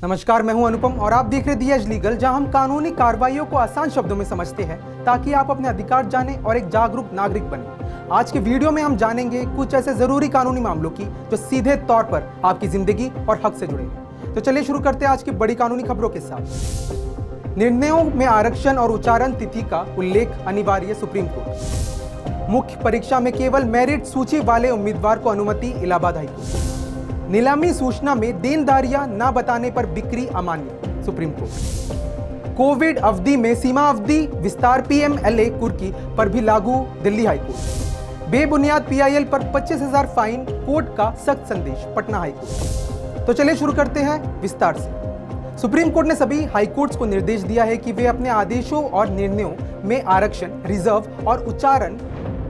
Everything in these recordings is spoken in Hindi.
नमस्कार, मैं हूं अनुपम और आप देख रहे दी एज लीगल, जहां हम कानूनी कार्रवाइयों को आसान शब्दों में समझते हैं ताकि आप अपने अधिकार जानें और एक जागरूक नागरिक बने। आज के वीडियो में हम जानेंगे कुछ ऐसे जरूरी कानूनी मामलों की जो सीधे तौर पर आपकी जिंदगी और हक से जुड़े हैं। तो चलिए शुरू करते हैं आज की बड़ी कानूनी खबरों के साथ। निर्णयों में आरक्षण और उच्चारण तिथि का उल्लेख अनिवार्य, सुप्रीम कोर्ट। मुख्य परीक्षा में केवल मेरिट सूची वाले उम्मीदवार को अनुमति, इलाहाबाद हाईकोर्ट। नीलामी सूचना में देनदारियां न बताने पर बिक्री अमान्य, सुप्रीम कोर्ट। कोविड अवधि में सीमा अवधि विस्तार पीएमएलए कुर्की पर भी लागू, दिल्ली हाईकोर्ट। बेबुनियाद पीआईएल पर 25,000 फाइन, कोर्ट का सख्त संदेश, पटना हाईकोर्ट। तो चलिए शुरू करते हैं विस्तार से। सुप्रीम कोर्ट ने सभी हाईकोर्ट्स को निर्देश दिया है कि वे अपने आदेशों और निर्णयों में आरक्षण, रिजर्व और उच्चारण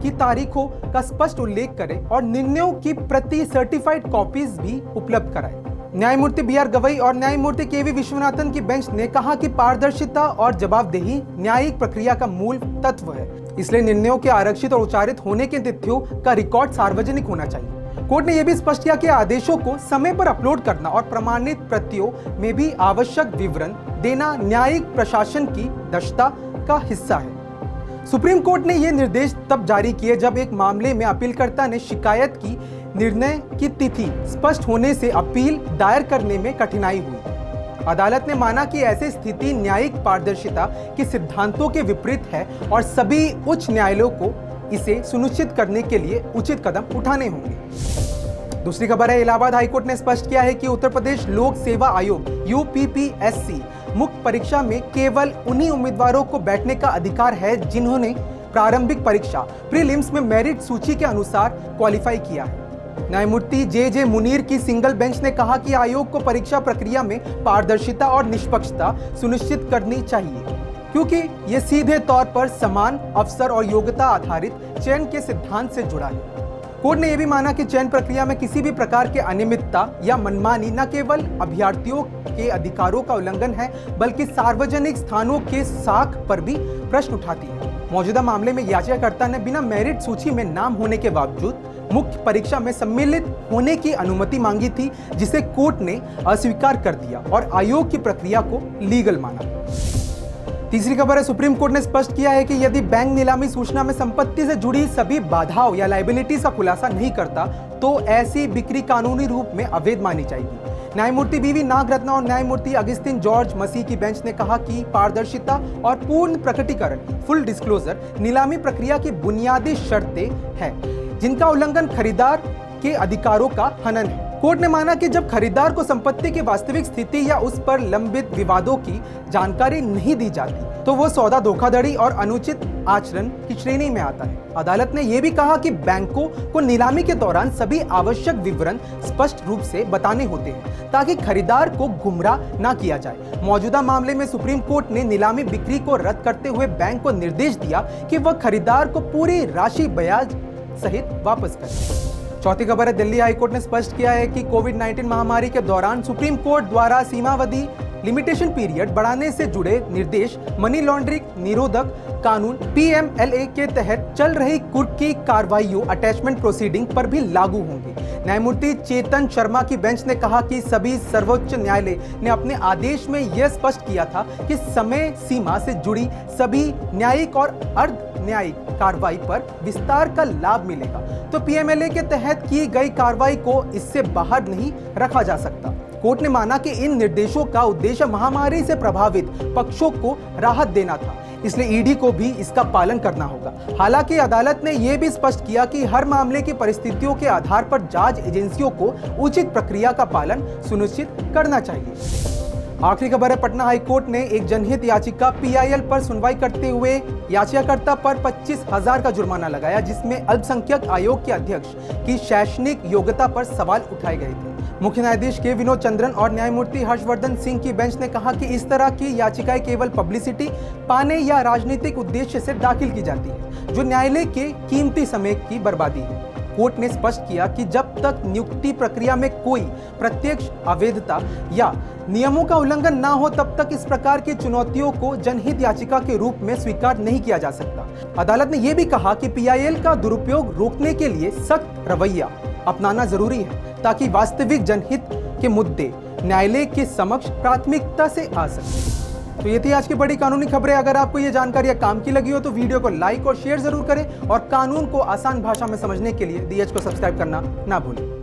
की तारीखों का स्पष्ट उल्लेख करें और निर्णयों की प्रति सर्टिफाइड कॉपीज भी उपलब्ध कराएं। न्यायमूर्ति बीआर गवई और न्यायमूर्ति केवी विश्वनाथन की बेंच ने कहा कि पारदर्शिता और जवाबदेही न्यायिक प्रक्रिया का मूल तत्व है, इसलिए निर्णयों के आरक्षित और उच्चारित होने की तिथियों का रिकॉर्ड सार्वजनिक होना चाहिए। कोर्ट ने यह भी स्पष्ट किया कि आदेशों को समय पर अपलोड करना और प्रमाणित प्रतियों में भी आवश्यक विवरण देना न्यायिक प्रशासन की दक्षता का हिस्सा है। सुप्रीम कोर्ट ने यह निर्देश तब जारी किए जब एक मामले में अपीलकर्ता ने शिकायत की निर्णय की तिथि स्पष्ट होने से अपील दायर करने में कठिनाई हुई। अदालत ने माना कि ऐसी स्थिति न्यायिक पारदर्शिता के सिद्धांतों के विपरीत है और सभी उच्च न्यायालयों को इसे सुनिश्चित करने के लिए उचित कदम उठाने होंगे। दूसरी खबर है, इलाहाबाद हाईकोर्ट ने स्पष्ट किया है कि उत्तर प्रदेश लोक सेवा आयोग यूपीपीएससी मुख्य परीक्षा में केवल उन्हीं उम्मीदवारों को बैठने का अधिकार है जिन्होंने प्रारंभिक परीक्षा प्रीलिम्स में मेरिट सूची के अनुसार क्वालिफाई किया है। न्यायमूर्ति जे मुनीर की सिंगल बेंच ने कहा कि आयोग को परीक्षा प्रक्रिया में पारदर्शिता और निष्पक्षता सुनिश्चित करनी चाहिए, क्योंकि यह सीधे तौर पर समान अवसर और योग्यता आधारित चयन के सिद्धांत से जुड़ा है। कोर्ट ने यह भी माना कि चयन प्रक्रिया में किसी भी प्रकार के अनियमितता या मनमानी न केवल अभ्यर्थियों के अधिकारों का उल्लंघन है, बल्कि सार्वजनिक स्थानों के साख पर भी प्रश्न उठाती है। मौजूदा मामले में याचिकाकर्ता ने बिना मेरिट सूची में नाम होने के बावजूद मुख्य परीक्षा में सम्मिलित होने की अनुमति मांगी थी, जिसे कोर्ट ने अस्वीकार कर दिया और आयोग की प्रक्रिया को लीगल माना। तीसरी खबर है, सुप्रीम कोर्ट ने स्पष्ट किया है कि यदि बैंक नीलामी सूचना में संपत्ति से जुड़ी सभी बाधाओं या लायबिलिटीज का खुलासा नहीं करता तो ऐसी बिक्री कानूनी रूप में अवैध मानी जाएगी। न्यायमूर्ति बीवी नागरत्ना और न्यायमूर्ति अगस्तिन जॉर्ज मसीह की बेंच ने कहा कि पारदर्शिता और पूर्ण प्रकटीकरण, फुल डिस्क्लोजर, नीलामी प्रक्रिया की बुनियादी शर्तें हैं जिनका उल्लंघन खरीदार के अधिकारों का हनन है। कोर्ट ने माना कि जब खरीदार को संपत्ति की वास्तविक स्थिति या उस पर लंबित विवादों की जानकारी नहीं दी जाती तो वो सौदा धोखाधड़ी और अनुचित आचरण की श्रेणी में आता है। अदालत ने यह भी कहा कि बैंकों को नीलामी के दौरान सभी आवश्यक विवरण स्पष्ट रूप से बताने होते हैं ताकि खरीदार को गुमराह न किया जाए। मौजूदा मामले में सुप्रीम कोर्ट ने नीलामी बिक्री को रद्द करते हुए बैंक को निर्देश दिया कि वह खरीदार को पूरी राशि ब्याज सहित वापस करे। चौथी खबर है, दिल्ली हाईकोर्ट ने स्पष्ट किया है कि कोविड-19 महामारी के दौरान सुप्रीम कोर्ट द्वारा सीमावधि लिमिटेशन पीरियड बढ़ाने से जुड़े निर्देश मनी लॉन्ड्रिंग निरोधक कानून पीएमएलए के तहत चल रही कोर्ट की कार्रवाइयों अटैचमेंट प्रोसीडिंग पर भी लागू होंगे। न्यायमूर्ति चेतन शर्मा की बेंच ने कहा कि सभी सर्वोच्च न्यायालय ने अपने आदेश में यह स्पष्ट किया था कि समय सीमा से जुड़ी सभी न्यायिक और अर्ध न्यायिक कार्रवाई पर विस्तार का लाभ मिलेगा, तो पीएमएलए के तहत की गई कार्रवाई को इससे बाहर नहीं रखा जा सकता। कोर्ट ने माना कि इन निर्देशों का उद्देश्य महामारी से प्रभावित पक्षों को राहत देना था, इसलिए ईडी को भी इसका पालन करना होगा। हालांकि अदालत ने यह भी स्पष्ट किया कि हर मामले की परिस्थितियों के आधार पर जांच एजेंसियों को उचित प्रक्रिया का पालन सुनिश्चित करना चाहिए। आखिरी खबर है, पटना हाईकोर्ट ने एक जनहित याचिका पीआईएल पर सुनवाई करते हुए याचिकाकर्ता पर 25,000 का जुर्माना लगाया, जिसमें अल्पसंख्यक आयोग के अध्यक्ष की शैक्षणिक योग्यता पर सवाल उठाए गए थे। मुख्य न्यायाधीश के विनोद चंद्रन और न्यायमूर्ति हर्षवर्धन सिंह की बेंच ने कहा कि इस तरह की याचिकाएं केवल पब्लिसिटी पाने या राजनीतिक उद्देश्य से दाखिल की जाती है, जो न्यायालय के कीमती समय की बर्बादी है। कोर्ट ने स्पष्ट किया कि जब तक नियुक्ति प्रक्रिया में कोई प्रत्यक्ष अवैधता या नियमों का उल्लंघन ना हो, तब तक इस प्रकार की चुनौतियों को जनहित याचिका के रूप में स्वीकार नहीं किया जा सकता। अदालत ने यह भी कहा कि पीआईएल का दुरुपयोग रोकने के लिए सख्त रवैया अपनाना जरूरी है ताकि वास्तविक जनहित के मुद्दे न्यायालय के समक्ष प्राथमिकता से आ सकते हैं। तो ये थी आज की बड़ी कानूनी खबरें। अगर आपको ये जानकारी काम की लगी हो तो वीडियो को लाइक और शेयर जरूर करें और कानून को आसान भाषा में समझने के लिए DH को सब्सक्राइब करना ना भूलें।